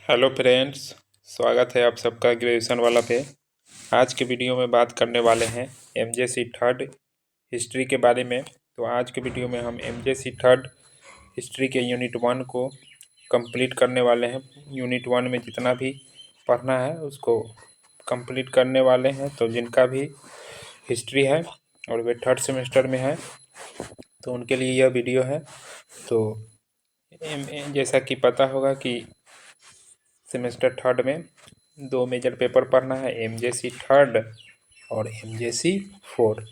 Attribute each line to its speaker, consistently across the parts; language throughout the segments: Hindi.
Speaker 1: हेलो फ्रेंड्स, स्वागत है आप सबका ग्रेजुएशन वाला पे। आज के वीडियो में बात करने वाले हैं एमजेसी थर्ड हिस्ट्री के बारे में। तो आज के वीडियो में हम एमजेसी थर्ड हिस्ट्री के यूनिट 1 को कंप्लीट करने वाले हैं। यूनिट 1 में जितना भी पढ़ना है उसको कंप्लीट करने वाले हैं। तो जिनका भी हिस्ट्री है और वे थर्ड सेमेस्टर में है तो उनके लिए यह वीडियो है। तो जैसा कि पता होगा कि सेमेस्टर थर्ड में 2 मेजर पेपर पढ़ना है, एमजेसी थर्ड और एमजेसी फोर।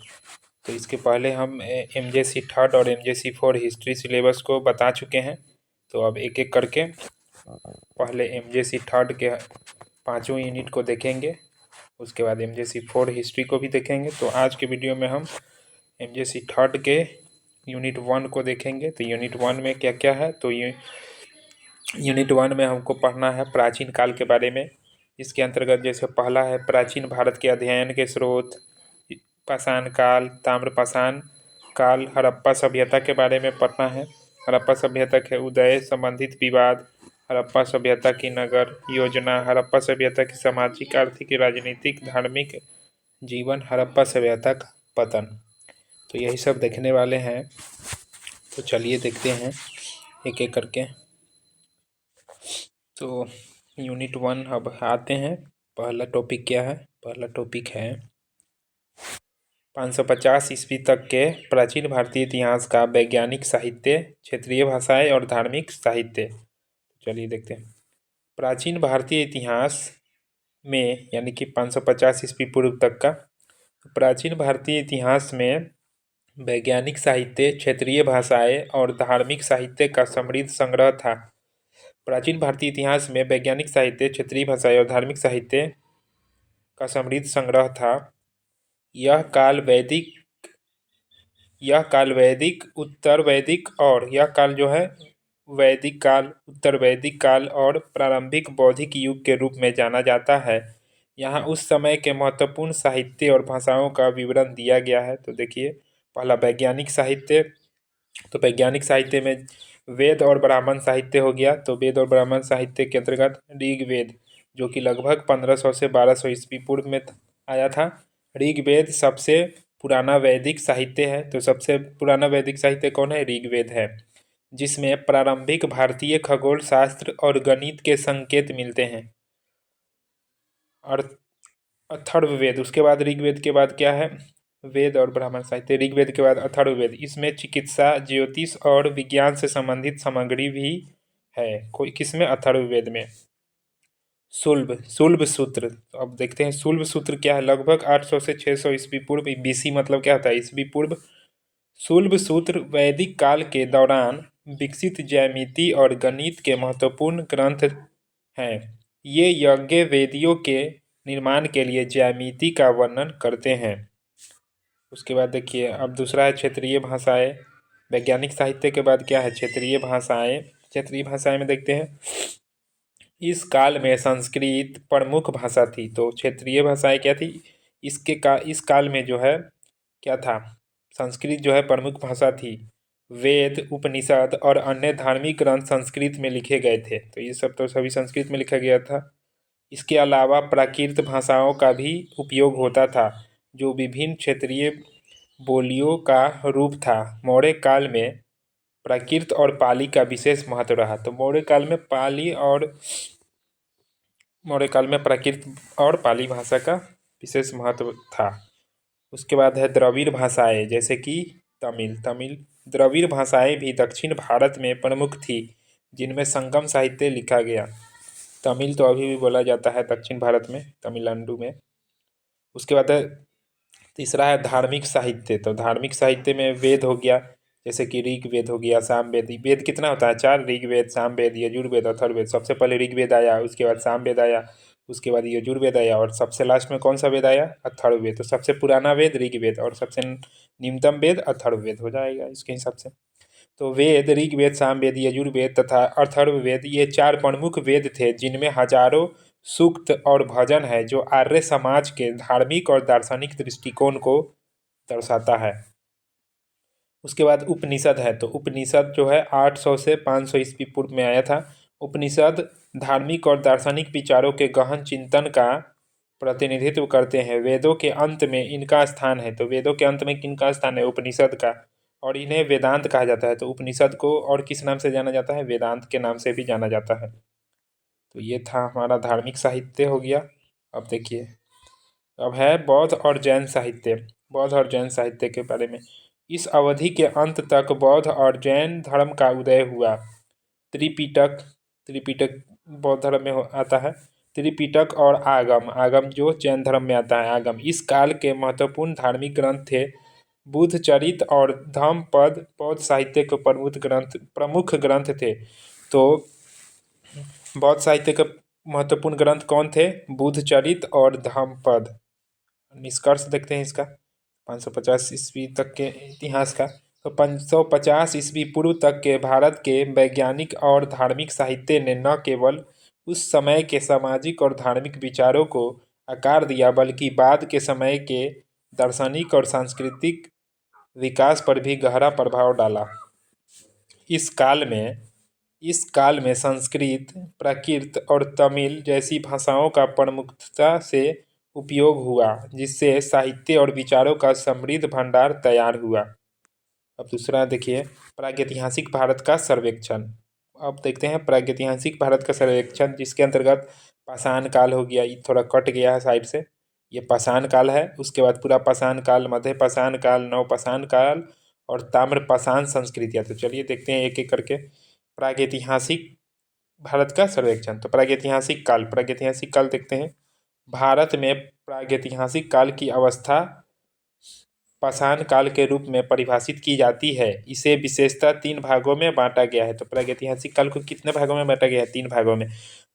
Speaker 1: तो इसके पहले हम एमजेसी थर्ड और एमजेसी फोर हिस्ट्री सिलेबस को बता चुके हैं। तो अब एक एक करके पहले एमजेसी थर्ड के 5 यूनिट को देखेंगे, उसके बाद एमजेसी फोर हिस्ट्री को भी देखेंगे। तो आज के वीडियो में हम एमजेसी थर्ड के यूनिट 1 को देखेंगे। तो यूनिट 1 में क्या क्या है, तो ये यूनिट 1 में हमको पढ़ना है प्राचीन काल के बारे में। इसके अंतर्गत जैसे पहला है प्राचीन भारत के अध्ययन के स्रोत, पाषाण काल, ताम्रपाषाण काल, हड़प्पा सभ्यता के बारे में पढ़ना है। हड़प्पा सभ्यता के उदय संबंधित विवाद, हड़प्पा सभ्यता की नगर योजना, हड़प्पा सभ्यता की सामाजिक, आर्थिक, राजनीतिक, धार्मिक जीवन, हड़प्पा सभ्यता का पतन। तो यही सब देखने वाले हैं। तो चलिए देखते हैं एक एक करके। तो यूनिट 1 अब आते हैं। पहला टॉपिक क्या है? पहला टॉपिक है 550 ईस्वी तक के प्राचीन भारतीय इतिहास का वैज्ञानिक साहित्य, क्षेत्रीय भाषाएं और धार्मिक साहित्य। चलिए देखते हैं। प्राचीन भारतीय इतिहास में यानी कि 550 ईस्वी पूर्व तक का प्राचीन भारतीय इतिहास में वैज्ञानिक साहित्य, क्षेत्रीय भाषाएं और धार्मिक साहित्य का समृद्ध संग्रह था। प्राचीन भारतीय इतिहास में वैज्ञानिक साहित्य, क्षेत्रीय भाषाएं और धार्मिक साहित्य का समृद्ध संग्रह था। यह काल वैदिक, उत्तर वैदिक और यह काल जो है वैदिक काल, उत्तर वैदिक काल और प्रारंभिक बौद्धिक युग के रूप में जाना जाता है। यहाँ उस समय के महत्वपूर्ण साहित्य और भाषाओं का विवरण दिया गया है। तो देखिए, पहला वैज्ञानिक साहित्य। तो वैज्ञानिक साहित्य में वेद और ब्राह्मण साहित्य हो गया। तो वेद और ब्राह्मण साहित्य के अंतर्गत ऋग्वेद, जो कि लगभग 1500 से 1200 ईस्वी पूर्व में आया था। ऋग्वेद सबसे पुराना वैदिक साहित्य है। तो सबसे पुराना वैदिक साहित्य कौन है? ऋग्वेद है, जिसमें प्रारंभिक भारतीय खगोल शास्त्र और गणित के संकेत मिलते हैं। और अथर्ववेद, उसके बाद ऋग्वेद के बाद क्या है? वेद और ब्राह्मण साहित्य। ऋग्वेद के बाद अथर्ववेद, इसमें चिकित्सा, ज्योतिष और विज्ञान से संबंधित सामग्री भी है। कोई किसमें? अथर्ववेद में। शुल्ब सूत्र। तो अब देखते हैं शुल्ब सूत्र क्या है। लगभग 800 से 600 ईस्वी पूर्व, बीसी मतलब क्या होता है? ईस्वी पूर्व। शुल्ब सूत्र वैदिक काल के दौरान विकसित ज्यामिति और गणित के महत्वपूर्ण ग्रंथ हैं। ये यज्ञ वेदियों के निर्माण के लिए ज्यामिति का वर्णन करते हैं। उसके बाद देखिए, अब दूसरा है क्षेत्रीय भाषाएं। वैज्ञानिक साहित्य के बाद क्या है? क्षेत्रीय भाषाएं। क्षेत्रीय भाषाएं में देखते हैं, इस काल में संस्कृत प्रमुख भाषा थी। तो क्षेत्रीय भाषाएं क्या थी? इस काल में जो है क्या था? संस्कृत जो है प्रमुख भाषा थी। वेद, उपनिषद और अन्य धार्मिक ग्रंथ संस्कृत में लिखे गए थे। तो ये सब तो सभी संस्कृत में लिखा गया था। इसके अलावा प्राकृत भाषाओं का भी उपयोग होता था, जो विभिन्न क्षेत्रीय बोलियों का रूप था। मौर्य काल में प्राकृत और पाली का विशेष महत्व रहा। तो मौर्य काल में प्राकृत और पाली भाषा का विशेष महत्व था। उसके बाद है द्रविड़ भाषाएं, जैसे कि तमिल। द्रविड़ भाषाएं भी दक्षिण भारत में प्रमुख थी, जिनमें संगम साहित्य लिखा गया। तमिल तो अभी भी बोला जाता है दक्षिण भारत में, तमिलनाडु में। उसके बाद है तीसरा है धार्मिक साहित्य। तो धार्मिक साहित्य में वेद हो गया, जैसे कि ऋग्वेद हो गया, सामवेद। वेद कितना होता है? 4। ऋग्वेद, सामवेद, यजुर्वेद, अथर्ववेद। सबसे पहले ऋग्वेद आया, उसके बाद सामवेद आया, उसके बाद यजुर्वेद आया और सबसे लास्ट में कौन सा वेद आया? अथर्ववेद। तो सबसे पुराना वेद ऋग्वेद और सबसे निम्नतम वेद अथर्ववेद हो जाएगा इसके हिसाब से। तो वेद, ऋग्वेद, सामवेद, यजुर्वेद तथा अथर्ववेद, ये 4 प्रमुख वेद थे, जिनमें हजारों सूक्त और भजन है, जो आर्य समाज के धार्मिक और दार्शनिक दृष्टिकोण को दर्शाता है। उसके बाद उपनिषद है। तो उपनिषद जो है 800 से 500 ईस्वी पूर्व में आया था। उपनिषद धार्मिक और दार्शनिक विचारों के गहन चिंतन का प्रतिनिधित्व करते हैं। वेदों के अंत में इनका स्थान है। तो वेदों के अंत में किनका स्थान है? उपनिषद का। और इन्हें वेदांत कहा जाता है। तो उपनिषद को और किस नाम से जाना जाता है? वेदांत के नाम से भी जाना जाता है। तो ये था हमारा धार्मिक साहित्य हो गया। अब देखिए, अब है बौद्ध और जैन साहित्य। बौद्ध और जैन साहित्य के बारे में, इस अवधि के अंत तक बौद्ध और जैन धर्म का उदय हुआ। त्रिपिटक, त्रिपिटक बौद्ध धर्म में आता है। त्रिपिटक और आगम, आगम जो जैन धर्म में आता है, आगम इस काल के महत्वपूर्ण धार्मिक ग्रंथ थे। बुद्ध चरित और धम्मपद बौद्ध साहित्य के प्रमुख ग्रंथ थे। तो बौद्ध साहित्य के महत्वपूर्ण ग्रंथ कौन थे? बुद्ध चरित और धम्मपद। निष्कर्ष देखते हैं इसका 550 ईस्वी तक के इतिहास का। तो 550 ईस्वी पूर्व तक के भारत के वैज्ञानिक और धार्मिक साहित्य ने न केवल उस समय के सामाजिक और धार्मिक विचारों को आकार दिया, बल्कि बाद के समय के दार्शनिक और सांस्कृतिक विकास पर भी गहरा प्रभाव डाला। इस काल में संस्कृत, प्राकृत और तमिल जैसी भाषाओं का प्रमुखता से उपयोग हुआ, जिससे साहित्य और विचारों का समृद्ध भंडार तैयार हुआ। अब दूसरा देखिए, प्रागैतिहासिक भारत का सर्वेक्षण। अब देखते हैं प्रागैतिहासिक भारत का सर्वेक्षण, जिसके अंतर्गत पाषाण काल हो गया, ये थोड़ा कट गया है साइड से, ये पाषाण काल है। उसके बाद पूरा पाषाण काल, मध्य पाषाण काल, नवपाषाण काल और ताम्र पाषाण संस्कृतियाँ। तो चलिए देखते हैं एक एक करके। प्रागैतिहासिक भारत का सर्वेक्षण। तो प्रागैतिहासिक काल देखते हैं। भारत में प्रागैतिहासिक काल की अवस्था पाषाण काल के रूप में परिभाषित की जाती है। इसे विशेषतः 3 भागों में बांटा गया है। तो प्रागैतिहासिक काल को कितने भागों में बांटा गया है? 3 भागों में।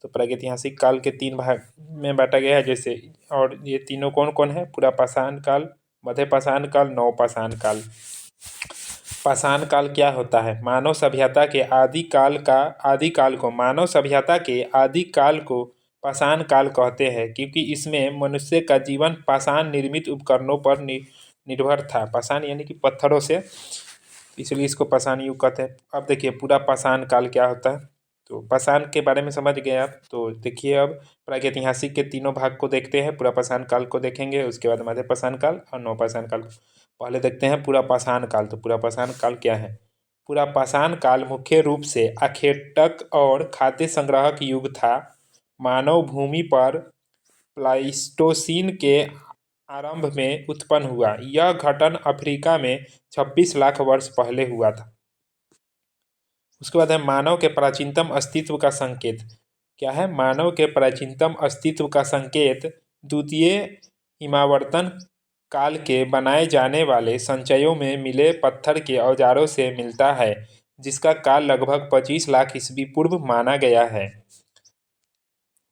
Speaker 1: तो प्रागैतिहासिक काल के 3 भाग में बांटा गया है जैसे, और ये तीनों कौन कौन है? पूरा पाषाण काल, मध्य पाषाण काल, नवपाषाण काल। पाषाण काल क्या होता है? मानव सभ्यता के आदि काल को पाषाण काल कहते हैं, क्योंकि इसमें मनुष्य का जीवन पाषाण निर्मित उपकरणों पर निर्भर था। पाषाण यानी कि पत्थरों से, इसलिए इसको पाषाण युग कहते हैं। अब देखिए पूरा पाषाण काल क्या होता है। तो पाषाण के बारे में समझ गए आप। तो देखिए अब प्रागैतिहासिक के तीनों भाग को देखते हैं। पूरा पाषाण काल को देखेंगे, उसके बाद मध्य पाषाण काल और नवपाषाण काल। पहले देखते हैं पूरा पाषाण काल। तो पूरा पाषाण काल क्या है? पूरा पाषाण काल मुख्य रूप से आखेटक और खाद्य संग्राहक युग था। मानव भूमि पर प्लाइस्टोसीन के आरंभ में उत्पन्न हुआ। यह घटन अफ्रीका में 26 लाख वर्ष पहले हुआ था। उसके बाद है मानव के प्राचीनतम अस्तित्व का संकेत। क्या है? मानव के प्राचीनतम अस्तित्व का संकेत द्वितीय हिमावर्तन काल के बनाए जाने वाले संचयों में मिले पत्थर के औजारों से मिलता है, जिसका काल लगभग 25 लाख ईस्वी पूर्व माना गया है।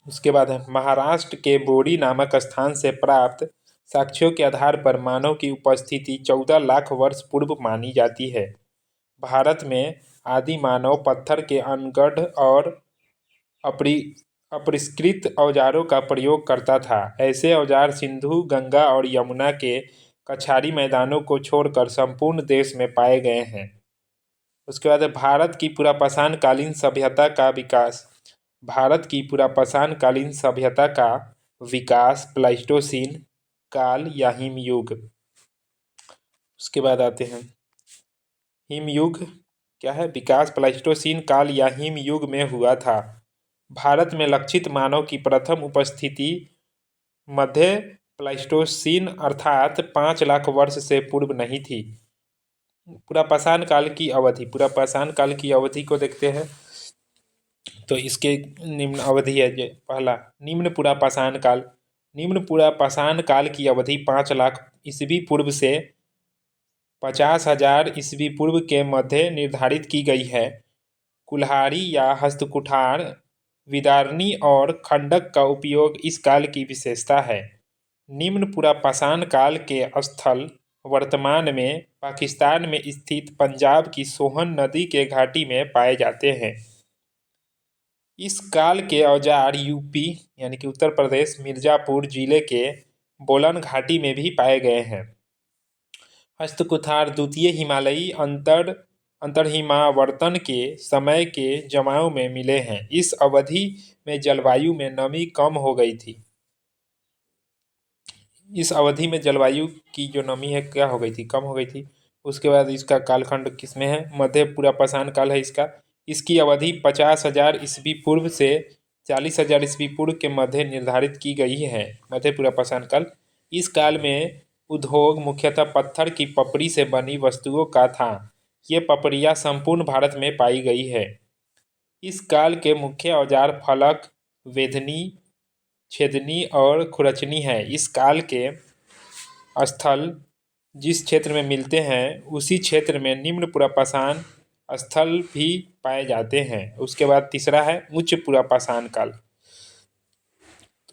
Speaker 1: उसके बाद है महाराष्ट्र के बोरी नामक स्थान से प्राप्त साक्ष्यों के आधार पर मानव की उपस्थिति 14 लाख वर्ष पूर्व मानी जाती है। भारत में आदि मानव पत्थर के अनगढ़ और अपरिष्कृत औजारों का प्रयोग करता था। ऐसे औजार सिंधु, गंगा और यमुना के कछारी मैदानों को छोड़कर संपूर्ण देश में पाए गए हैं। उसके बाद भारत की पुरापाषाणकालीन सभ्यता का विकास। भारत की पुरापाषाणकालीन सभ्यता का विकास प्लाइस्टोसीन काल या हिमयुग। उसके बाद आते हैं हिमयुग क्या है? विकास प्लाइस्टोसीन काल या हिमयुग में हुआ था। भारत में लक्षित मानव की प्रथम उपस्थिति मध्य प्लाइस्टोसीन अर्थात 5 लाख वर्ष से पूर्व नहीं थी। पुरापाषाण काल की अवधि को देखते हैं। तो इसके निम्न अवधि है। पहला निम्न पुरापाषाण काल की अवधि 5 लाख ईस्वी पूर्व से 50,000 ईस्वी पूर्व के मध्य निर्धारित की गई है। कुल्हाड़ी या हस्तकुठार, विदारनी और खंडक का उपयोग इस काल की विशेषता है। निम्न पुरापाषाण काल के स्थल वर्तमान में पाकिस्तान में स्थित पंजाब की सोहन नदी के घाटी में पाए जाते हैं। इस काल के औजार यूपी यानी कि उत्तर प्रदेश मिर्जापुर जिले के बोलन घाटी में भी पाए गए हैं। हस्तकुठार द्वितीय हिमालयी अंतर अंतर्हिमावर्तन के समय के जमाव में मिले हैं। इस अवधि में जलवायु में नमी कम हो गई थी। इस अवधि में जलवायु की जो नमी है क्या हो गई थी, कम हो गई थी। उसके बाद इसका कालखंड किसमें है, मध्य पुरापाषाण काल है इसका। इसकी अवधि 50,000 ईस्वी पूर्व से 40,000 ईस्वी पूर्व के मध्य निर्धारित की गई है, मध्य पुरापाषाण काल। इस काल में उद्योग मुख्यतः पत्थर की पपड़ी से बनी वस्तुओं का था। ये पपड़ियाँ संपूर्ण भारत में पाई गई है। इस काल के मुख्य औजार फलक, वेधनी, छेदनी और खुरचनी है। इस काल के स्थल जिस क्षेत्र में मिलते हैं उसी क्षेत्र में निम्न पुरापाषाण स्थल भी पाए जाते हैं। उसके बाद तीसरा है उच्च पुरापाषाण काल।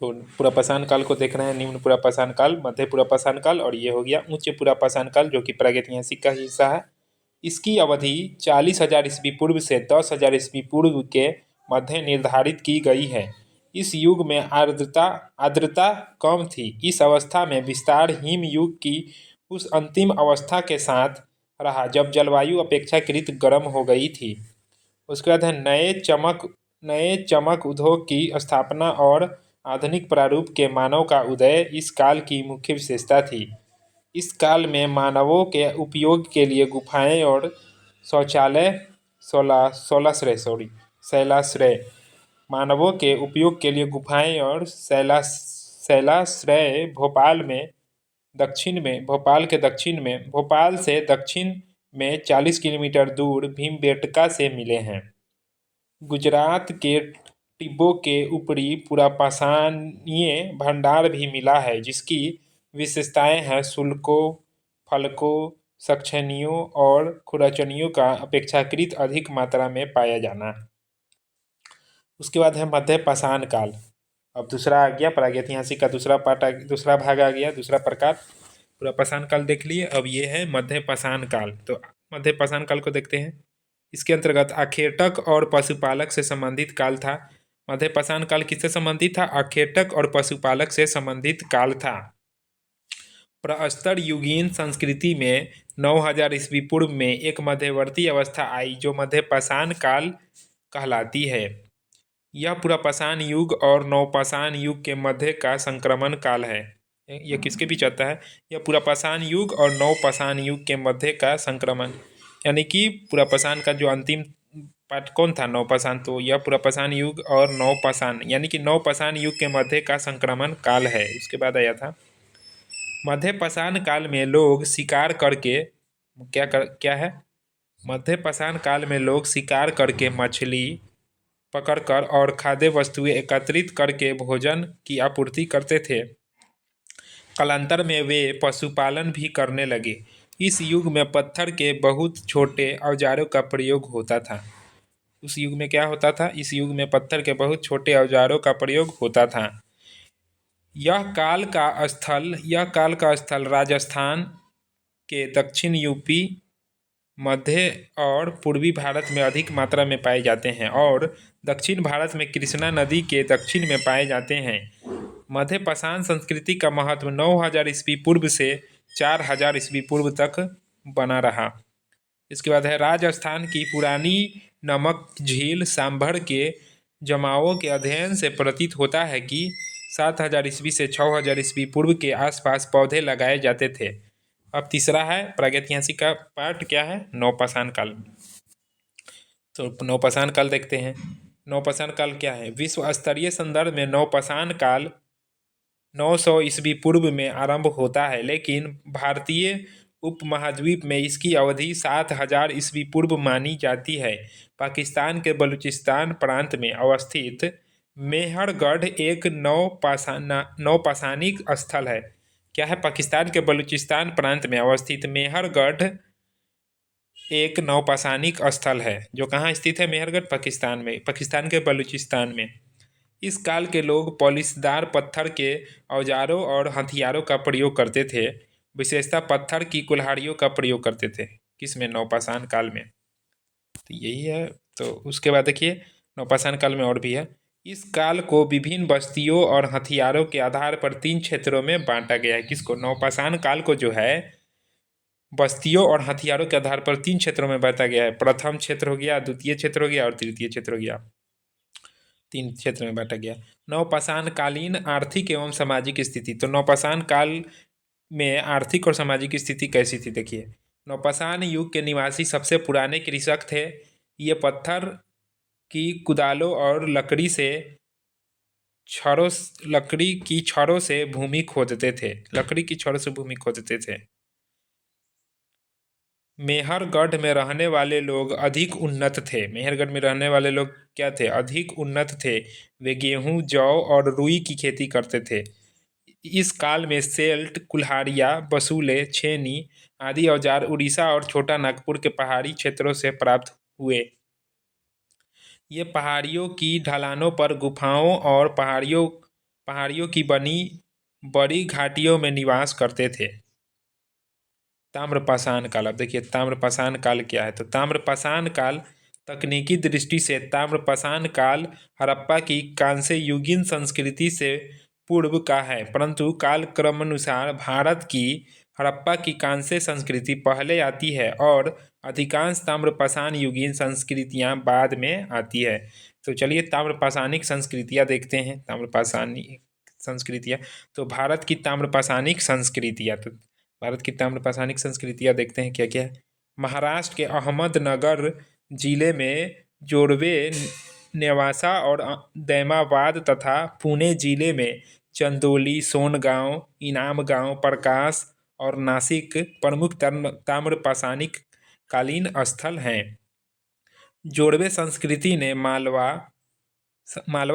Speaker 1: तो पुरापाषाण काल को देख रहे हैं, निम्न पुरापाषाण काल, मध्य पुरापाषाण काल और ये हो गया उच्च पुरापाषाण काल, जो कि प्रागैतिहासिक का हिस्सा है। इसकी अवधि 40,000 ईस्वी पूर्व से 10,000 ईस्वी पूर्व के मध्य निर्धारित की गई है। इस युग में आर्द्रता कम थी। इस अवस्था में विस्तार हिम युग की उस अंतिम अवस्था के साथ रहा जब जलवायु अपेक्षाकृत गर्म हो गई थी। उसके बाद है नए चमक उद्योग की स्थापना और आधुनिक प्रारूप के मानव का उदय इस काल की मुख्य विशेषता थी। इस काल में मानवों के उपयोग के लिए गुफाएं और शैलाश्रय मानवों के उपयोग के लिए गुफाएं और शैलाश्रय भोपाल से दक्षिण में 40 किलोमीटर दूर भीमबेटका से मिले हैं। गुजरात के टिब्बों के ऊपरी पुरापाषाणीय भंडार भी मिला है, जिसकी विशेषताएं हैं शुल्कों, फलकों, शंखनियों और खुरचनियों का अपेक्षाकृत अधिक मात्रा में पाया जाना। उसके बाद है मध्य पाषाण काल। अब दूसरा आ गया, प्रागैतिहासिक का दूसरा भाग आ गया, दूसरा प्रकार। पुरापाषाण काल देख लिए, अब ये है मध्य पाषाण काल। तो मध्य पाषाण काल को देखते हैं। इसके अंतर्गत आखेटक और पशुपालक से संबंधित काल था। मध्य पाषाण काल किससे संबंधित था? आखेटक और पशुपालक से संबंधित काल था। प्रस्तर युगीन संस्कृति में 9,000 ईस्वी पूर्व में एक मध्यवर्ती अवस्था आई जो मध्य पाषाण काल कहलाती है। यह पुरापाषाण युग और नवपाषाण युग के मध्य का संक्रमण काल है। यह किसके बीच आता है? यह पुरापाषाण युग और नवपाषाण युग के मध्य का संक्रमण, यानी कि पुरापाषाण का जो अंतिम पार्ट कौन था? नवपाषाण। तो यह पुरापाषाण युग और नवपाषाण यानी कि नवपाषाण युग के मध्य का संक्रमण काल है। उसके बाद आया था मध्य पाषाण काल में लोग शिकार करके क्या है? मध्य पाषाण काल में लोग शिकार करके मछली पकड़कर और खाद्य वस्तुएं एकत्रित करके भोजन की आपूर्ति करते थे। कालांतर में वे पशुपालन भी करने लगे। इस युग में पत्थर के बहुत छोटे औजारों का प्रयोग होता था। उस युग में क्या होता था? इस युग में पत्थर के बहुत छोटे औजारों का प्रयोग होता था। यह काल का स्थल राजस्थान के दक्षिण यूपी, मध्य और पूर्वी भारत में अधिक मात्रा में पाए जाते हैं और दक्षिण भारत में कृष्णा नदी के दक्षिण में पाए जाते हैं। मध्य पाषाण संस्कृति का महत्व 9,000 ईस्वी पूर्व से 4,000 ईस्वी पूर्व तक बना रहा। इसके बाद है राजस्थान की पुरानी नमक झील सांभर के जमावों के अध्ययन से प्रतीत होता है कि 7,000 ईस्वी से 6,000 ईस्वी पूर्व के आसपास पौधे लगाए जाते थे। अब तीसरा है प्रागैतिहासिक का पार्ट, क्या है? नवपाषाण काल। तो नवपाषाण काल देखते हैं। नवपाषाण काल क्या है? विश्व स्तरीय संदर्भ में नवपाषाण काल 900 ईस्वी पूर्व में आरंभ होता है, लेकिन भारतीय उपमहाद्वीप में इसकी अवधि 7,000 ईस्वी पूर्व मानी जाती है। पाकिस्तान के बलूचिस्तान प्रांत में अवस्थित मेहरगढ़ एक नवपाषाणिक स्थल है। क्या है? पाकिस्तान के बलूचिस्तान प्रांत में अवस्थित मेहरगढ़ एक नवपाषाणिक स्थल है। जो कहाँ स्थित है? मेहरगढ़, पाकिस्तान में, पाकिस्तान के बलूचिस्तान में। इस काल के लोग पॉलिशदार पत्थर के औजारों और हथियारों का प्रयोग करते थे। विशेषतः पत्थर की कुल्हाड़ियों का प्रयोग करते थे। किसमें? नवपाषाण काल में। तो यही है। तो उसके बाद देखिए नवपाषाण काल में और भी है। इस काल को विभिन्न बस्तियों और हथियारों के आधार पर 3 क्षेत्रों में बांटा गया है। किसको? नवपाषाण काल को जो है बस्तियों और हथियारों के आधार पर 3 क्षेत्रों में बांटा गया है। प्रथम क्षेत्र हो गया, द्वितीय क्षेत्र हो गया और तृतीय क्षेत्र हो गया। 3 क्षेत्र में बांटा गया। नवपाषाण कालीन आर्थिक एवं सामाजिक स्थिति। तो नवपाषाण काल में आर्थिक और सामाजिक स्थिति कैसी थी देखिए। नवपाषाण युग के निवासी सबसे पुराने कृषक थे। ये पत्थर की कुदालों और लकड़ी की छड़ों से भूमि खोदते थे। लकड़ी की छड़ों से भूमि खोदते थे। मेहरगढ़ में रहने वाले लोग अधिक उन्नत थे। मेहरगढ़ में रहने वाले लोग क्या थे? अधिक उन्नत थे। वे गेहूं, जौ और रुई की खेती करते थे। इस काल में सेल्ट, कुल्हाड़ियाँ, बसूले, छेनी आदि औजार उड़ीसा और छोटा नागपुर के पहाड़ी क्षेत्रों से प्राप्त हुए। ये पहाड़ियों की ढलानों पर गुफाओं और पहाड़ियों की बनी बड़ी घाटियों में निवास करते थे। ताम्रपाषाण काल। अब देखिए ताम्रपाषाण काल क्या है। तो ताम्रपाषाण काल तकनीकी दृष्टि से ताम्रपाषाण काल हड़प्पा की कांस्य युगीन संस्कृति से पूर्व का है, परंतु कालक्रमानुसार भारत की हड़प्पा की कांस्य संस्कृति पहले आती है और अधिकांश ताम्रपाषाण युगीन संस्कृतियां बाद में आती है। तो चलिए ताम्रपाषाणिक संस्कृतियां देखते हैं। ताम्रपाषाणिक संस्कृतियां, तो भारत की ताम्रपाषाणिक संस्कृतियां, तो भारत की ताम्रपाषाणिक संस्कृतियां देखते हैं क्या क्या है। महाराष्ट्र के अहमदनगर जिले में जोड़वे, नेवासा और दैमाबाद तथा पुणे जिले में चंदौली, सोनगांव, इनाम गांव, प्रकाश और नासिक प्रमुख ताम्रपाषाणिक कालीन स्थल हैं। जोड़वे संस्कृति ने मालवा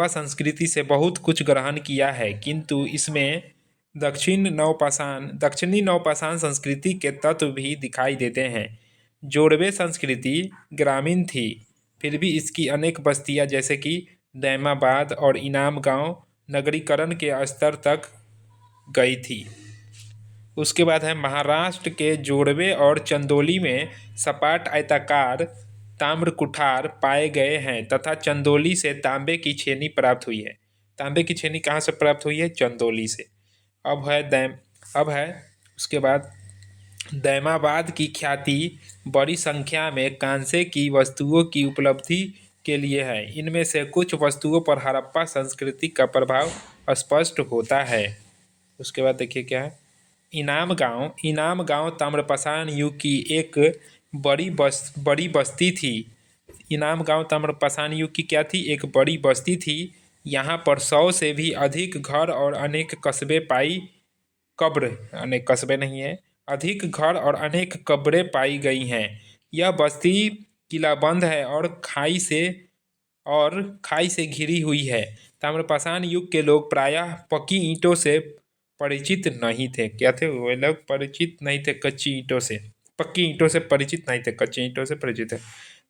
Speaker 1: संस्कृति से बहुत कुछ ग्रहण किया है, किंतु इसमें दक्षिणी नवपाषाण संस्कृति के तत्व भी दिखाई देते हैं। जोड़वे संस्कृति ग्रामीण थी, फिर भी इसकी अनेक बस्तियां जैसे कि दैमाबाद और इनाम गांव नगरीकरण के स्तर तक गई थी। उसके बाद है महाराष्ट्र के जोड़वे और चंदौली में सपाट आयताकार ताम्र कुठार पाए गए हैं तथा चंदौली से तांबे की छेनी प्राप्त हुई है। तांबे की छेनी कहाँ से प्राप्त हुई है? चंदौली से। अब है उसके बाद दैमाबाद की ख्याति बड़ी संख्या में कांसे की वस्तुओं की उपलब्धि के लिए है। इनमें से कुछ वस्तुओं पर हड़प्पा संस्कृति का प्रभाव स्पष्ट होता है। उसके बाद देखिए क्या है। इनाम गांव ताम्रपाषाण युग की एक बड़ी बस्ती थी। इनाम गांव ताम्रपाषाण युग की क्या थी? एक बड़ी बस्ती थी। यहाँ पर 100 से भी अधिक घर और अनेक कब्रें पाई गई हैं। यह बस्ती किलाबंद है और खाई से घिरी हुई है। ताम्रपाषाण युग के लोग प्रायः पक्की ईंटों से परिचित नहीं थे। क्या थे वे लोग? परिचित नहीं थे कच्ची ईंटों से। पक्की ईंटों से परिचित नहीं थे, कच्ची ईंटों से परिचित है।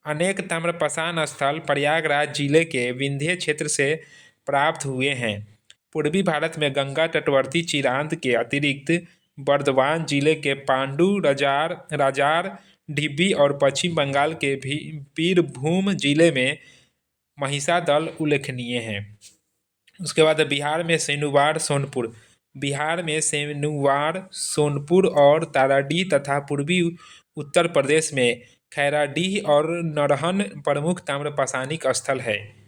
Speaker 1: अनेक ताम्रपाषाण स्थल प्रयागराज जिले के विंध्य क्षेत्र से प्राप्त हुए हैं। पूर्वी भारत में गंगा तटवर्ती चिरांद के अतिरिक्त बर्धवान जिले के पांडु, राजार, ढिब्बी और पश्चिम बंगाल के भी बीरभूम जिले में महिषादल उल्लेखनीय हैं। उसके बाद बिहार में सेनुवार, सोनपुर और ताराडीह तथा पूर्वी उत्तर प्रदेश में खैराडीह और नरहन प्रमुख ताम्रपाषाणिक स्थल है।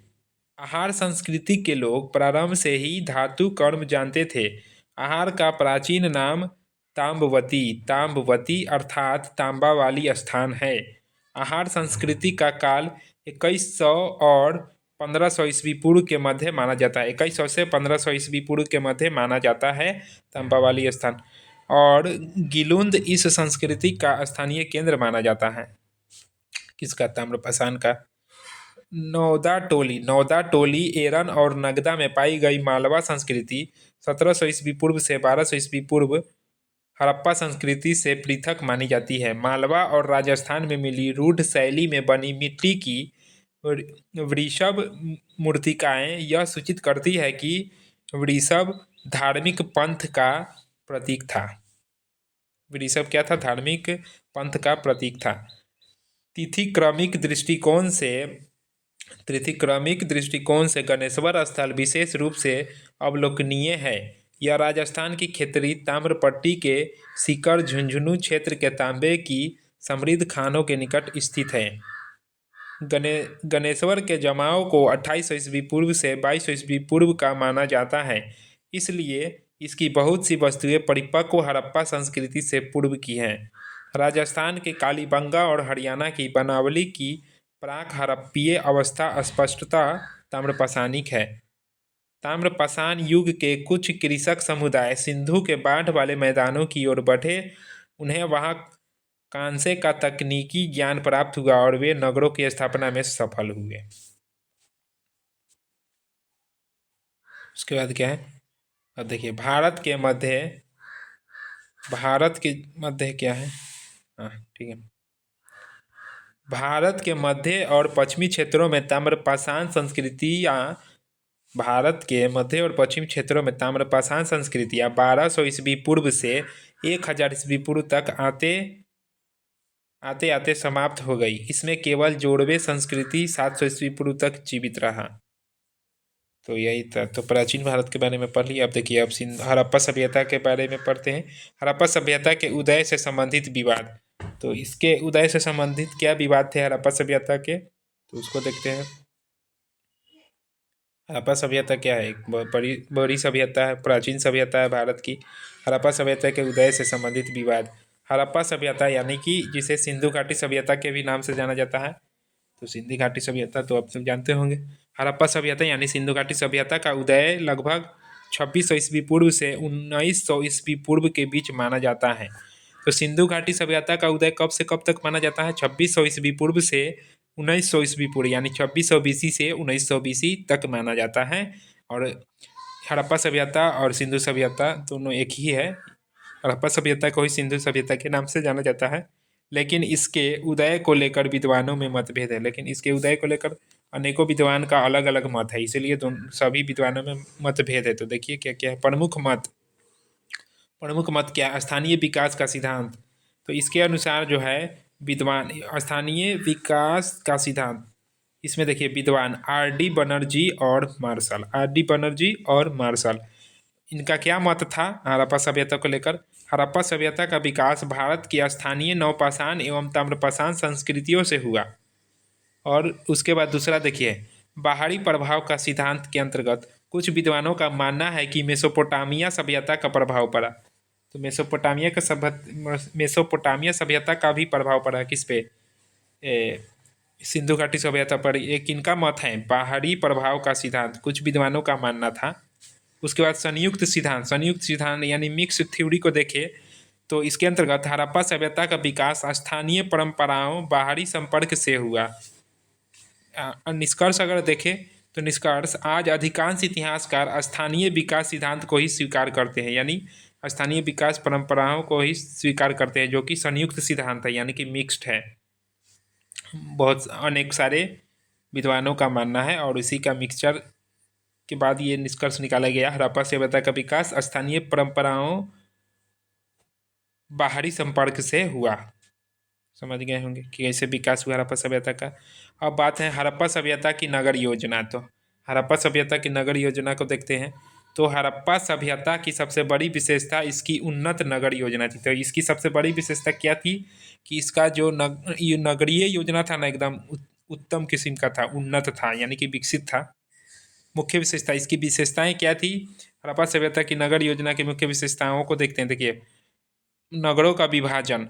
Speaker 1: आहार संस्कृति के लोग प्रारंभ से ही धातु कर्म जानते थे। आहार का प्राचीन नाम ताम्बवती अर्थात तांबा वाली स्थान है। आहार संस्कृति का काल 2100 और 1500 ईस्वी पूर्व के मध्य माना जाता है। 2100 से 1500 ईस्वी पूर्व के मध्य माना जाता है तांबा वाली स्थान। और गिलुंद इस संस्कृति का स्थानीय केंद्र माना जाता है। किसका? ताम्रपाषाण का। नौदा टोली, एरन और नगदा में पाई गई मालवा संस्कृति 1700 ईस्वी पूर्व से 1200 ईस्वी पूर्व हड़प्पा संस्कृति से पृथक मानी जाती है। मालवा और राजस्थान में मिली रूढ़ शैली में बनी मिट्टी की वृषभ मूर्तिकाएं यह सूचित करती है कि वृषभ धार्मिक पंथ का प्रतीक था। वृषभ क्या था? धार्मिक पंथ का प्रतीक था। तिथिक्रमिक दृष्टिकोण से गणेश्वर स्थल विशेष रूप से अवलोकनीय है। यह राजस्थान की खेतरी ताम्रपट्टी के सीकर झुंझुनू क्षेत्र के तांबे की समृद्ध खानों के निकट स्थित है। गणेश्वर के जमाव को 2800 ईस्वी पूर्व से 2200 ईस्वी पूर्व का माना जाता है, इसलिए इसकी बहुत सी वस्तुएं परिपक्व हड़प्पा संस्कृति से पूर्व की हैं। राजस्थान के कालीबंगा और हरियाणा की बनावली की प्राक हड़प्पीय अवस्था स्पष्टता ताम्रपाषाणिक है। ताम्रपाषाण युग के कुछ कृषक समुदाय सिंधु के बाढ़ वाले मैदानों की ओर बढ़े, उन्हें वहां कांसे का तकनीकी ज्ञान प्राप्त हुआ और वे नगरों की स्थापना में सफल हुए। उसके बाद क्या है, अब देखिए भारत के मध्य क्या है, हाँ ठीक है, भारत के मध्य और पश्चिमी क्षेत्रों में ताम्रपाषाण संस्कृतियाँ 1200 ईस्वी पूर्व से 1000 ईस्वी पूर्व तक आते आते समाप्त हो गई। इसमें केवल जोड़वे संस्कृति 700 ईस्वी पूर्व तक जीवित रहा। तो यही था, तो प्राचीन भारत के बारे में पढ़ लिया। अब देखिए, अब हड़प्पा सभ्यता के बारे में पढ़ते हैं। हड़प्पा सभ्यता के उदय से संबंधित विवाद। तो इसके उदय से संबंधित क्या विवाद थे हड़प्पा सभ्यता के, तो उसको देखते हैं। हड़प्पा सभ्यता क्या है, एक बड़ी सभ्यता है, प्राचीन सभ्यता है भारत की। हड़प्पा सभ्यता के उदय से संबंधित विवाद। हड़प्पा सभ्यता यानी कि जिसे सिंधु घाटी सभ्यता के भी नाम से जाना जाता है, तो सिंधु घाटी सभ्यता तो आप सब जानते होंगे। हड़प्पा सभ्यता यानी सिंधु घाटी सभ्यता का उदय लगभग 2600 ईस्वी पूर्व से 1900 ईस्वी पूर्व के बीच माना जाता है। तो सिंधु घाटी सभ्यता का उदय कब से कब तक माना जाता है, 2600 ईस्वी पूर्व से 1900 ईस्वी पूर्व, यानी 2600 बीसी से 1900 बीसी तक माना जाता है। और हड़प्पा सभ्यता और सिंधु सभ्यता दोनों एक ही है। हड़प्पा सभ्यता को ही सिंधु सभ्यता के नाम से जाना जाता है, लेकिन इसके उदय को लेकर विद्वानों में मतभेद है। लेकिन इसके उदय को लेकर अनेकों विद्वान का अलग अलग मत है, इसलिए सभी विद्वानों में मतभेद है। तो देखिए क्या क्या है। प्रमुख मत क्या, स्थानीय विकास का सिद्धांत। तो इसके अनुसार जो है विद्वान स्थानीय विकास का सिद्धांत, इसमें देखिए विद्वान R.D. बनर्जी और मार्शल, इनका क्या मत था हड़प्पा सभ्यता को लेकर। हड़प्पा सभ्यता का विकास भारत की स्थानीय नवपाषाण एवं ताम्रपाषाण संस्कृतियों से हुआ। और उसके बाद दूसरा देखिए, बाहरी प्रभाव का सिद्धांत के अंतर्गत कुछ विद्वानों का मानना है कि मेसोपोटामिया सभ्यता का प्रभाव पड़ा। तो मेसोपोटामिया सभ्यता का भी प्रभाव पड़ा किस पे, सिंधु घाटी सभ्यता पर। एक इनका मत है बाहरी प्रभाव का सिद्धांत, कुछ विद्वानों का मानना था। उसके बाद संयुक्त सिद्धांत यानी मिक्स थ्योरी को देखें तो इसके अंतर्गत हड़प्पा सभ्यता का विकास स्थानीय परंपराओं बाहरी संपर्क से हुआ। निष्कर्ष अगर देखें तो निष्कर्ष आज अधिकांश इतिहासकार स्थानीय विकास सिद्धांत को ही स्वीकार करते हैं, यानी स्थानीय विकास परंपराओं को ही स्वीकार करते हैं, जो कि संयुक्त सिद्धांत है यानी कि मिक्स्ड है। बहुत अनेक सारे विद्वानों का मानना है और इसी का मिक्सचर के बाद ये निष्कर्ष निकाला गया, हड़प्पा सभ्यता का विकास स्थानीय परंपराओं बाहरी संपर्क से हुआ। समझ गए होंगे कि कैसे विकास हुआ हड़प्पा सभ्यता का। अब बात है हड़प्पा सभ्यता की नगर योजना। तो हड़प्पा सभ्यता की नगर योजना को देखते हैं। तो हड़प्पा सभ्यता की सबसे बड़ी विशेषता इसकी उन्नत नगर योजना थी। तो इसकी सबसे बड़ी विशेषता क्या थी कि इसका जो नगरीय योजना था ना, एकदम उत्तम किस्म का था, उन्नत था, यानी कि विकसित था। मुख्य विशेषता, इसकी विशेषताएं क्या थी, हड़प्पा सभ्यता की नगर योजना की मुख्य विशेषताओं को देखते हैं। देखिए, नगरों का विभाजन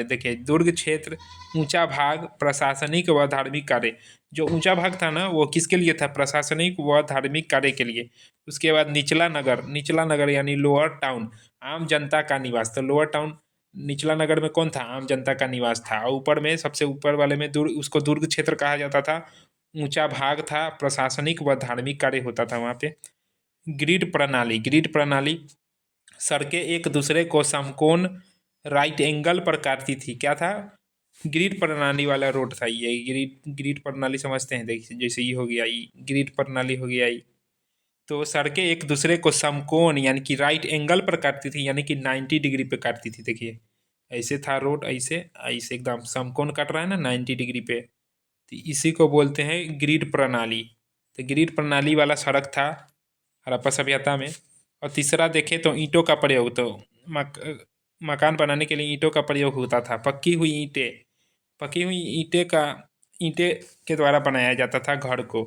Speaker 1: देखिए, दुर्ग क्षेत्र, ऊंचा भाग, प्रशासनिक व धार्मिक कार्य। जो ऊंचा भाग था ना, वो किसके लिए था, प्रशासनिक व धार्मिक कार्य के लिए। उसके बाद निचला नगर यानी लोअर टाउन, आम जनता का निवास। तो लोअर टाउन, निचला नगर में कौन था, आम जनता का निवास था। और ऊपर में, सबसे ऊपर वाले में उसको दुर्ग क्षेत्र कहा जाता था, ऊंचा भाग था, प्रशासनिक व धार्मिक कार्य होता था वहाँ पे। ग्रिड प्रणाली, सड़कें एक दूसरे को समकोण राइट एंगल पर काटती थी। क्या था, ग्रिड प्रणाली वाला रोड था ये। ग्रिड प्रणाली समझते हैं, देखिए जैसे ये हो गया, ये ग्रिड प्रणाली हो गया ये। तो सड़कें एक दूसरे को समकोण यानी कि राइट एंगल पर काटती थी, यानी कि 90 डिग्री पे काटती थी। देखिए ऐसे था रोड, ऐसे एकदम समकोण काट रहा है ना 90 डिग्री पे, तो इसी को बोलते हैं ग्रिड प्रणाली। तो ग्रिड प्रणाली वाला सड़क था, हड़प्पा सभ्यता में। और तीसरा देखें तो ईंटों का प्रयोग, तो मकान बनाने के लिए ईंटों का प्रयोग होता था। पकी हुई ईंटें के द्वारा बनाया जाता था घर को।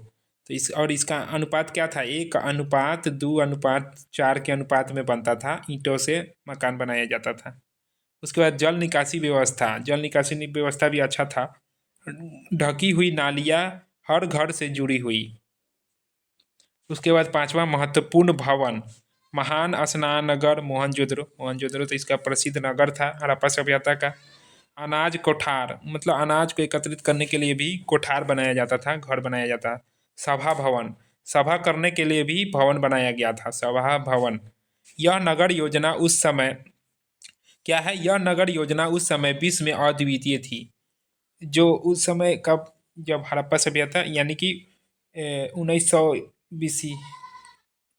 Speaker 1: तो इसका अनुपात क्या था, 1:2:4 के अनुपात में बनता था, ईंटों से मकान बनाया जाता था। उसके बाद जल निकासी व्यवस्था भी अच्छा था। ढकी हुई नालियाँ हर घर से जुड़ी हुई। उसके बाद पांचवा महत्वपूर्ण भवन, महान स्नानगर मोहनजोदड़ो तो इसका प्रसिद्ध नगर था हड़प्पा सभ्यता का। अनाज कोठार, मतलब अनाज को एकत्रित करने के लिए भी कोठार बनाया जाता था, घर बनाया जाता। सभा भवन, सभा करने के लिए भी भवन बनाया गया था, सभा भवन। यह नगर योजना उस समय क्या है, यह नगर योजना उस समय विश्व में अद्वितीय थी। जो उस समय का, जब हड़प्पा सभ्यता यानी कि 1920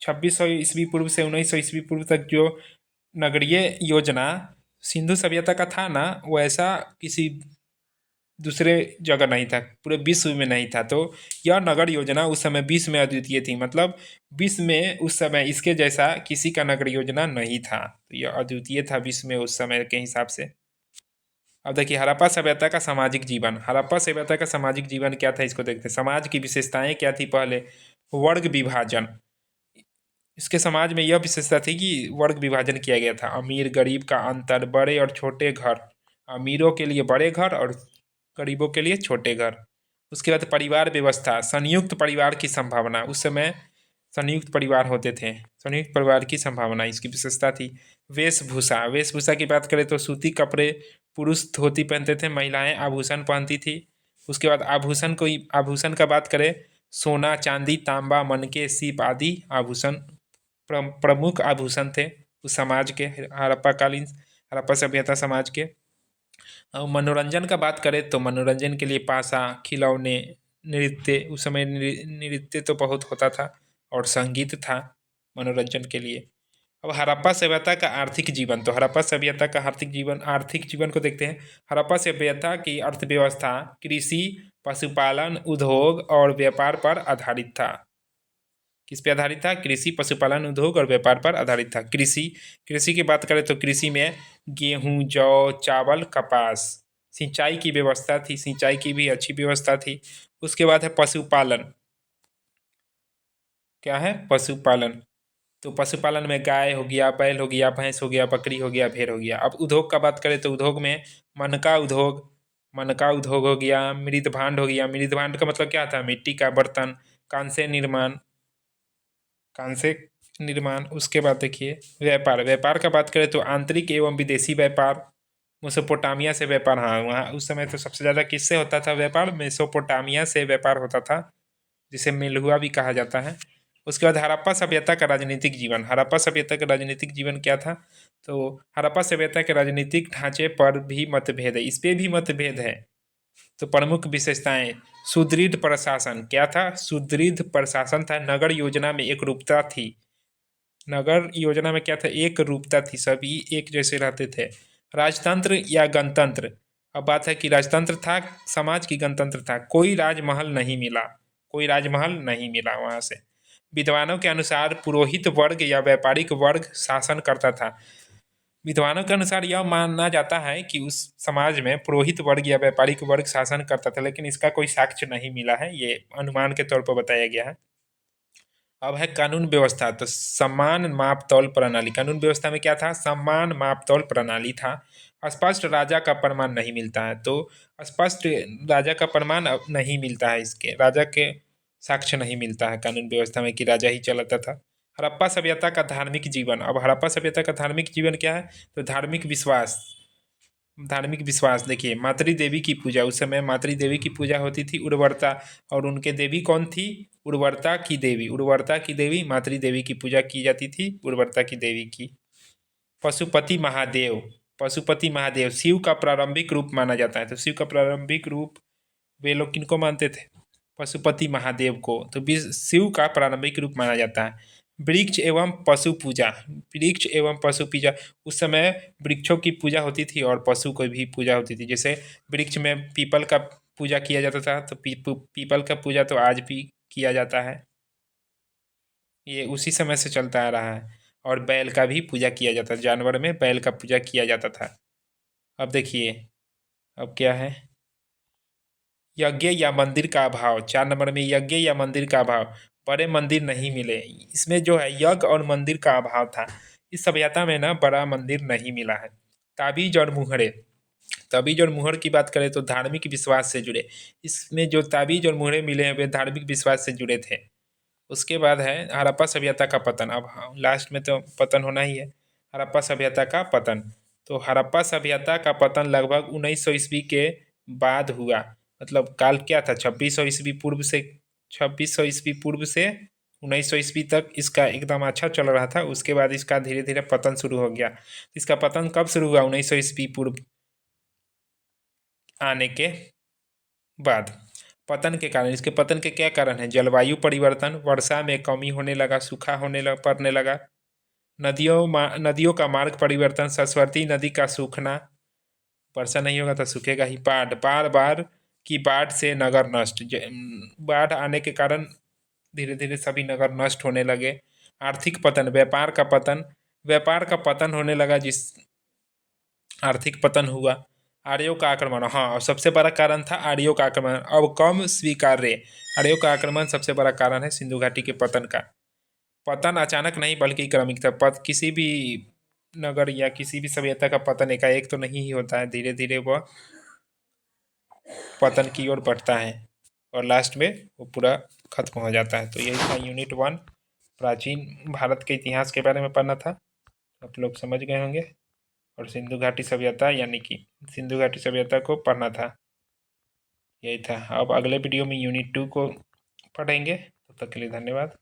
Speaker 1: 2600 ईस्वी पूर्व से 1900 ईस्वी पूर्व तक जो नगरीय योजना सिंधु सभ्यता का था ना, वैसा किसी दूसरे जगह नहीं था, पूरे विश्व में नहीं था। तो यह नगर योजना उस समय विश्व में अद्वितीय थी, मतलब विश्व में उस समय इसके जैसा किसी का नगर योजना नहीं था। तो यह अद्वितीय था विश्व में उस समय के हिसाब से। अब देखिए हड़प्पा सभ्यता का सामाजिक जीवन, हड़प्पा सभ्यता का सामाजिक जीवन क्या था, इसको देखते हैं। समाज की विशेषताएं क्या थी, पहले वर्ग विभाजन। इसके समाज में यह विशेषता थी कि वर्ग विभाजन किया गया था। अमीर गरीब का अंतर, बड़े और छोटे घर, अमीरों के लिए बड़े घर और गरीबों के लिए छोटे घर। उसके बाद परिवार व्यवस्था, संयुक्त परिवार की संभावना, उस समय संयुक्त परिवार होते थे, संयुक्त परिवार की संभावना इसकी विशेषता थी। वेशभूषा की बात करें तो सूती कपड़े, पुरुष धोती पहनते थे, महिलाएं आभूषण पहनती थी। उसके बाद आभूषण का बात करें, सोना चांदी तांबा मनके सीप आदि आभूषण प्रमुख आभूषण थे उस समाज के, हड़प्पा सभ्यता समाज के। मनोरंजन का बात करें तो मनोरंजन के लिए पासा, खिलौने, नृत्य, उस समय नृत्य तो बहुत होता था और संगीत था मनोरंजन के लिए। अब हड़प्पा सभ्यता का आर्थिक जीवन, तो हड़प्पा सभ्यता का आर्थिक जीवन को देखते हैं। हड़प्पा सभ्यता की अर्थव्यवस्था कृषि, पशुपालन, उद्योग और व्यापार पर आधारित था। किस पे आधारित था, कृषि, पशुपालन, उद्योग और व्यापार पर आधारित था। कृषि की बात करें तो कृषि में गेहूं, जौ, चावल, कपास। सिंचाई की व्यवस्था थी, सिंचाई की भी अच्छी व्यवस्था थी। उसके बाद है पशुपालन, क्या है पशुपालन, तो पशुपालन में गाय हो गया, बैल हो गया, भैंस हो गया, बकरी हो गया, भेड़ हो गया। अब उद्योग का बात करें तो उद्योग में मनका उद्योग हो गया, मृद भांड हो गया। मृद भांड का मतलब क्या था, मिट्टी का बर्तन, कांसे निर्माण। उसके बाद देखिए व्यापार का बात करें तो आंतरिक एवं विदेशी व्यापार, मेसोपोटामिया से व्यापार। हाँ, वहाँ उस समय तो सबसे ज़्यादा किससे होता था व्यापार, मेसोपोटामिया से व्यापार होता था, जिसे मेलहुआ भी कहा जाता है। उसके बाद हड़प्पा सभ्यता का राजनीतिक जीवन, हड़प्पा सभ्यता का राजनीतिक जीवन क्या था, तो हड़प्पा सभ्यता के राजनीतिक ढांचे पर भी मतभेद है, इस पर भी मतभेद है। तो प्रमुख विशेषताएं, सुदृढ़ प्रशासन, क्या था, सुदृढ़ प्रशासन था। नगर योजना में एक रूपता थी, नगर योजना में क्या था, एक रूपता थी, सभी एक जैसे रहते थे। राजतंत्र या गणतंत्र, अब बात है कि राजतंत्र था समाज की गणतंत्र था। कोई राजमहल नहीं मिला वहाँ से। विद्वानों के अनुसार पुरोहित वर्ग या व्यापारिक वर्ग शासन करता था। विद्वानों के अनुसार यह माना जाता है कि उस समाज में पुरोहित वर्ग या व्यापारिक वर्ग शासन करता था, लेकिन इसका कोई साक्ष्य नहीं मिला है, ये अनुमान के तौर पर बताया गया है। अब है कानून व्यवस्था, तो सम्मान मापतौल प्रणाली। कानून व्यवस्था में क्या था, सम्मान मापतौल प्रणाली था। स्पष्ट राजा का प्रमाण नहीं मिलता है, तो स्पष्ट राजा का प्रमाण अब नहीं मिलता है, इसके राजा के साक्ष्य नहीं मिलता है कानून व्यवस्था में कि राजा ही चलाता था। हड़प्पा सभ्यता का धार्मिक जीवन, अब हड़प्पा सभ्यता का धार्मिक जीवन क्या है, तो धार्मिक विश्वास देखिए, मातृ देवी की पूजा, उस समय मातृ देवी की पूजा होती थी, उर्वरता, और उनके देवी कौन थी, उर्वरता की देवी मातृ देवी की पूजा की जाती थी, उर्वरता की देवी की। पशुपति महादेव शिव का प्रारंभिक रूप माना जाता है, तो शिव का प्रारंभिक रूप वे लोग किनको मानते थे, पशुपति महादेव को, तो शिव का प्रारंभिक रूप माना जाता है। वृक्ष एवं पशु पूजा, उस समय वृक्षों की पूजा होती थी और पशु को भी पूजा होती थी। जैसे वृक्ष में पीपल का पूजा किया जाता था, तो पीपल का पूजा तो आज भी किया जाता है। ये उसी समय से चलता आ रहा है। और बैल का भी पूजा किया जाता है, जानवर में बैल का पूजा किया जाता था। अब देखिए, अब क्या है, यज्ञ या मंदिर का अभाव। 4 नंबर में यज्ञ या मंदिर का अभाव, बड़े मंदिर नहीं मिले। इसमें जो है यज्ञ और मंदिर का अभाव था। इस सभ्यता में ना बड़ा मंदिर नहीं मिला है। ताबीज और मुहरे, ताबीज और मुहर की बात करें तो धार्मिक विश्वास से जुड़े। इसमें जो ताबीज और मुहरे मिले हैं वे धार्मिक विश्वास से जुड़े थे। उसके बाद है हड़प्पा सभ्यता का पतन। अब लास्ट में तो पतन होना ही है, हड़प्पा सभ्यता का पतन। तो हड़प्पा सभ्यता का पतन लगभग 1900 ईस्वी के बाद हुआ। मतलब काल क्या था, 2600 ईस्वी पूर्व से, 2600 ईस्वी पूर्व से 1900 ईस्वी तक इसका एकदम अच्छा चल रहा था। उसके बाद इसका धीरे धीरे पतन शुरू हो गया। इसका पतन कब शुरू हुआ, 1900 ईस्वी पूर्व आने के बाद। पतन के कारण, इसके पतन के क्या कारण है, जलवायु परिवर्तन, वर्षा में कमी होने लगा, सूखा पड़ने लगा, नदियों का मार्ग परिवर्तन, सरस्वती नदी का सूखना, वर्षा नहीं होगा तो सूखेगा ही, बाढ़ बाढ़ की बाढ़ से नगर नष्ट, बाढ़ आने के कारण धीरे धीरे सभी नगर नष्ट होने लगे। आर्थिक पतन, व्यापार का पतन होने लगा, जिस आर्थिक पतन हुआ। आर्यों का आक्रमण, हाँ, और सबसे बड़ा कारण था आर्यों का आक्रमण, अब कम स्वीकार्य। आर्यों का आक्रमण सबसे बड़ा कारण है सिंधु घाटी के पतन का। पतन अचानक नहीं बल्कि क्रमिक था। किसी भी नगर या किसी भी सभ्यता का पतन एकाएक तो नहीं ही होता है, धीरे धीरे वह पतन की ओर बढ़ता है और लास्ट में वो पूरा खत्म हो जाता है। तो यही था यूनिट 1, प्राचीन भारत के इतिहास के बारे में पढ़ना था। आप लोग समझ गए होंगे। और सिंधु घाटी सभ्यता यानी कि सिंधु घाटी सभ्यता को पढ़ना था। यही था। अब अगले वीडियो में यूनिट 2 को पढ़ेंगे। तब तक के लिए धन्यवाद।